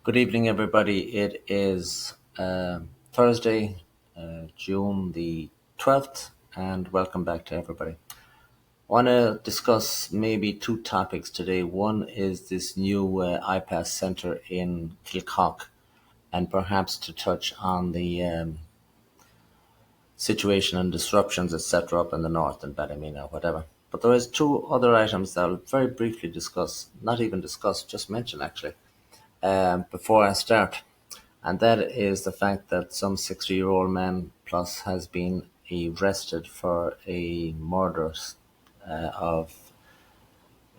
Good evening, everybody. It is Thursday, June the 12th, and welcome back to everybody. I want to discuss maybe two topics today. One is this new iPass Centre in Kilcock, and perhaps to touch on the situation and disruptions, etc., up in the north in Ballymena, whatever. But there is two other items that I'll very briefly discuss, not even discuss, just mention actually, before I start. And that is the fact that some 60-year-old man plus has been arrested for a murder of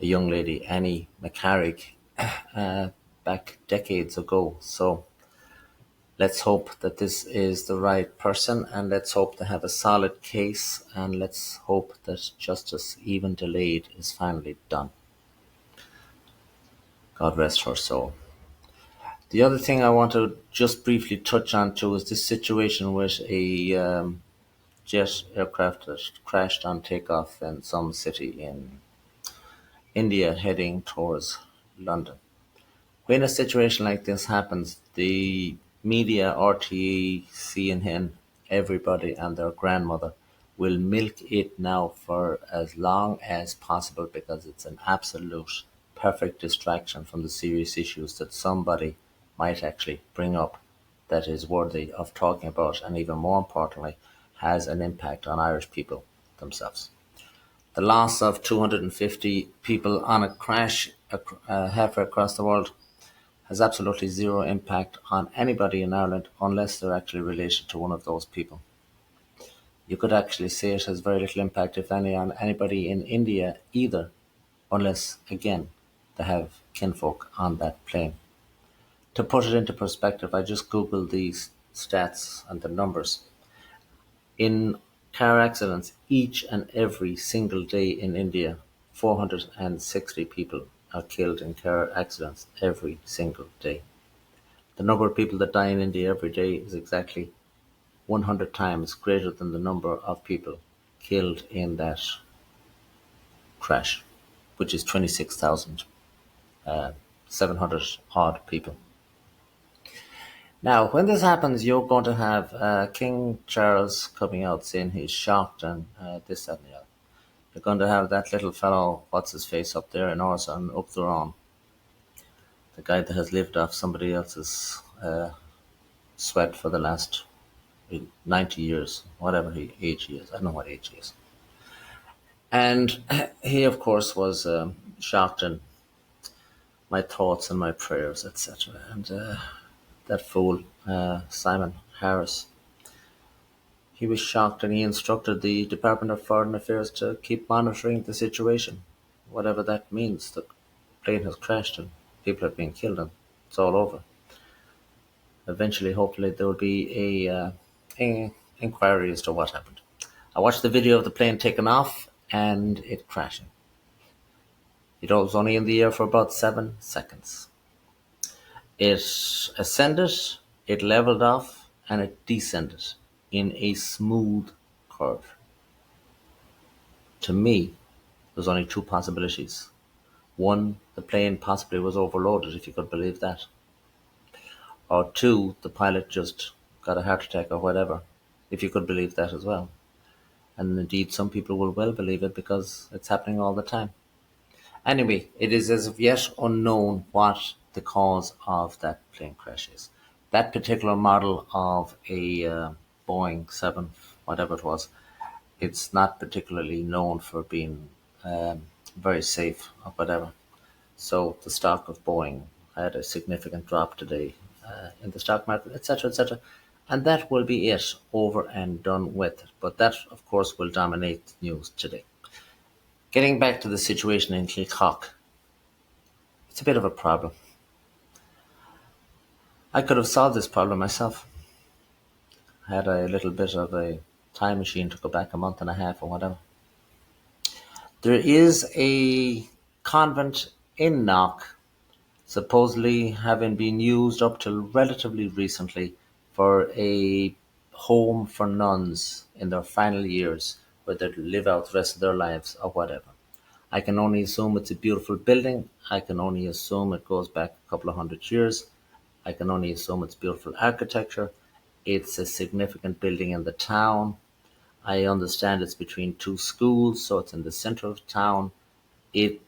a young lady, Annie McCarrick, back decades ago. So let's hope that this is the right person, and let's hope to have a solid case, and let's hope that justice, even delayed, is finally done. God rest her soul. The other thing I want to just briefly touch on too is this situation with a jet aircraft that crashed on takeoff in some city in India heading towards London. When a situation like this happens, the media, RTE, CNN, everybody and their grandmother will milk it now for as long as possible because it's an absolute perfect distraction from the serious issues that somebody might actually bring up that is worthy of talking about, and even more importantly, has an impact on Irish people themselves. The loss of 250 people on a crash halfway across the world has absolutely zero impact on anybody in Ireland unless they're actually related to one of those people. You could actually say it has very little impact, if any, on anybody in India either, unless, again, they have kinfolk on that plane. To put it into perspective, I just googled these stats and the numbers. In car accidents, each and every single day in India, 460 people are killed in car accidents every single day. The number of people that die in India every day is exactly 100 times greater than the number of people killed in that crash, which is 26,700 odd people. Now, when this happens, you're going to have King Charles coming out saying he's shocked and this, that, and the other. You're going to have that little fellow, what's his face, up there in Orson, up the Rhone, the guy that has lived off somebody else's sweat for the last 90 years, whatever age he is. I don't know what age he is. And he, of course, was shocked, and my thoughts and my prayers, etc. And that fool, Simon Harris, he was shocked, and he instructed the Department of Foreign Affairs to keep monitoring the situation, whatever that means. The plane has crashed and people have been killed, and it's all over. Eventually, hopefully, there will be a inquiry as to what happened. I watched the video of the plane taking off and it crashing. It was only in the air for about 7 seconds. It ascended, it leveled off, and it descended in a smooth curve. To me, there's only two possibilities. One, the plane possibly was overloaded, if you could believe that. Or two, the pilot just got a heart attack or whatever, if you could believe that as well. And indeed, some people will well believe it because it's happening all the time. Anyway, it is as of yet unknown what the cause of that plane crash is. That particular model of a Boeing 7, whatever it was, it's not particularly known for being very safe or whatever. So the stock of Boeing had a significant drop today in the stock market, etc., etc. And that will be it, over and done with. But that, of course, will dominate the news today. Getting back to the situation in Kilcock, it's a bit of a problem. I could have solved this problem myself. I had a little bit of a time machine to go back a month and a half or whatever. There is a convent in Knock, supposedly having been used up till relatively recently for a home for nuns in their final years, where they live out the rest of their lives or whatever. I can only assume it's a beautiful building. I can only assume it goes back a couple of 100 years. I can only assume it's beautiful architecture. It's a significant building in the town. I understand it's between two schools, so it's in the center of town. It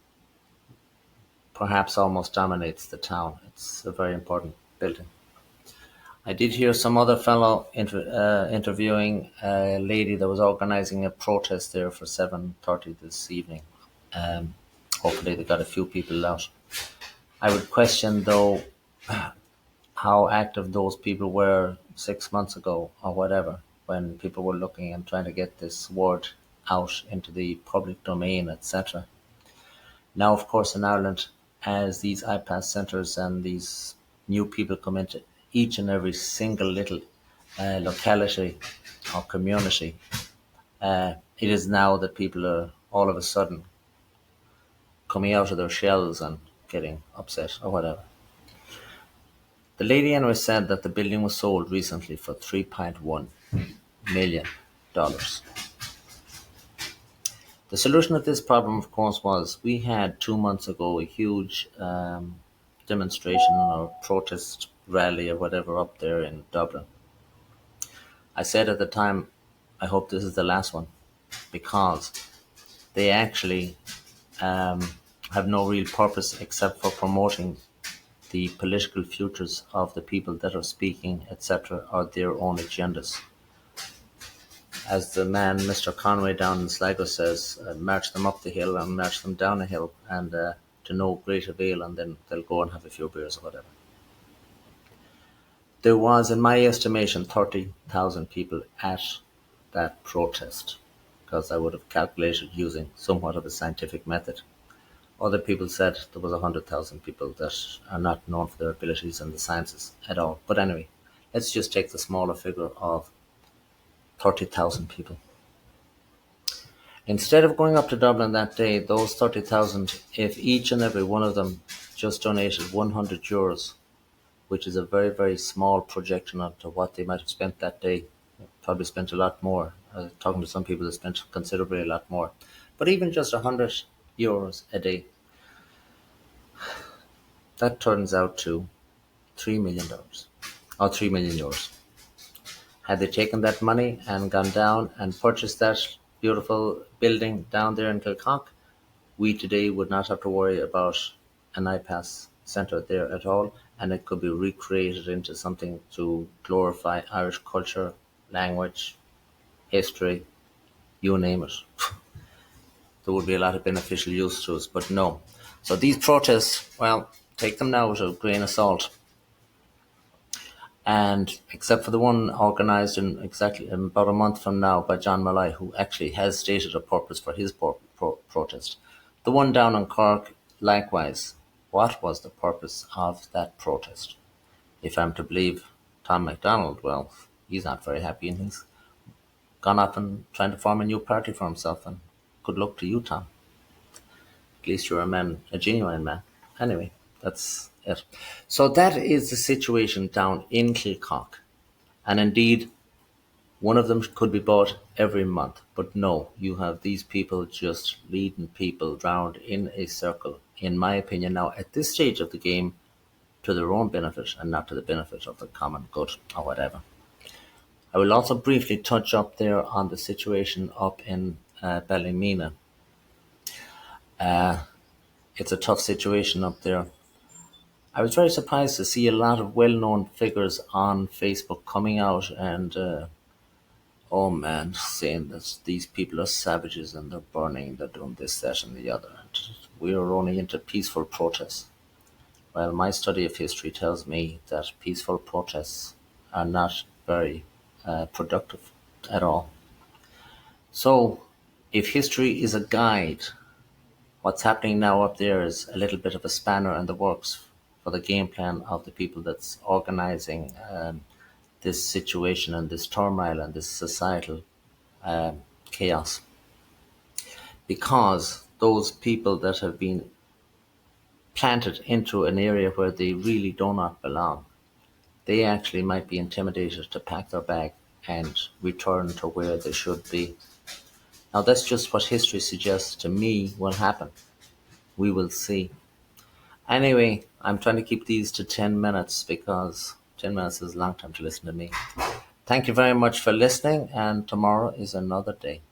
perhaps almost dominates the town. It's a very important building. I did hear some other fellow interviewing a lady that was organising a protest there for 7:30 this evening. Um, Hopefully they got a few people out. I would question though how active those people were 6 months ago or whatever, when people were looking and trying to get this word out into the public domain, etc. Now, of course, in Ireland, as these iPass centres and these new people come into each and every single little locality or community, it is now that people are all of a sudden coming out of their shells and getting upset or whatever. The lady anyway said that the building was sold recently for $3.1 million. The solution of this problem, of course, was we had 2 months ago a huge demonstration or protest rally or whatever up there in Dublin. I said at the time, I hope this is the last one, because they actually have no real purpose except for promoting the political futures of the people that are speaking, etc., or their own agendas. As the man, Mr. Conway down in Sligo says, march them up the hill and march them down the hill, and to no great avail, and then they'll go and have a few beers or whatever. There was, in my estimation, 30,000 people at that protest, because I would have calculated using somewhat of a scientific method. Other people said there was 100,000 people that are not known for their abilities in the sciences at all. But anyway, let's just take the smaller figure of 30,000 people. Instead of going up to Dublin that day, those 30,000, if each and every one of them just donated €100, which is a very, very small projection onto what they might have spent that day, probably spent a lot more. Talking to some people that spent considerably a lot more. But even just €100 a day, that turns out to $3 million or €3 million. Had they taken that money and gone down and purchased that beautiful building down there in Kilcock, we today would not have to worry about an iPass centre there at all, and it could be recreated into something to glorify Irish culture, language, history, you name it. There would be a lot of beneficial use to us, but no. So these protests, well, take them now with a grain of salt. And except for the one organised in about a month from now by John Malloy, who actually has stated a purpose for his protest, the one down in Cork, likewise, what was the purpose of that protest? If I'm to believe Tom MacDonald, well, he's not very happy, and he's gone off and trying to form a new party for himself, and good luck to you, Tom. At least you're a man, a genuine man. Anyway, that's it. So that is the situation down in Kilcock. And indeed, one of them could be bought every month. But no, you have these people just leading people round in a circle, in my opinion, now at this stage of the game, to their own benefit and not to the benefit of the common good or whatever. I will also briefly touch up there on the situation up in Ballymena. It's a tough situation up there. I was very surprised to see a lot of well-known figures on Facebook coming out and, oh man, saying that these people are savages and they're burning, they're doing this, that and the other. And we are only into peaceful protests. Well, my study of history tells me that peaceful protests are not very productive at all. So, if history is a guide, what's happening now up there is a little bit of a spanner in the works for the game plan of the people that's organising this situation and this turmoil and this societal chaos. Because those people that have been planted into an area where they really do not belong, they actually might be intimidated to pack their bag and return to where they should be. Now that's just what history suggests to me will happen. We will see. Anyway, I'm trying to keep these to 10 minutes because 10 minutes is a long time to listen to me. Thank you very much for listening, and tomorrow is another day.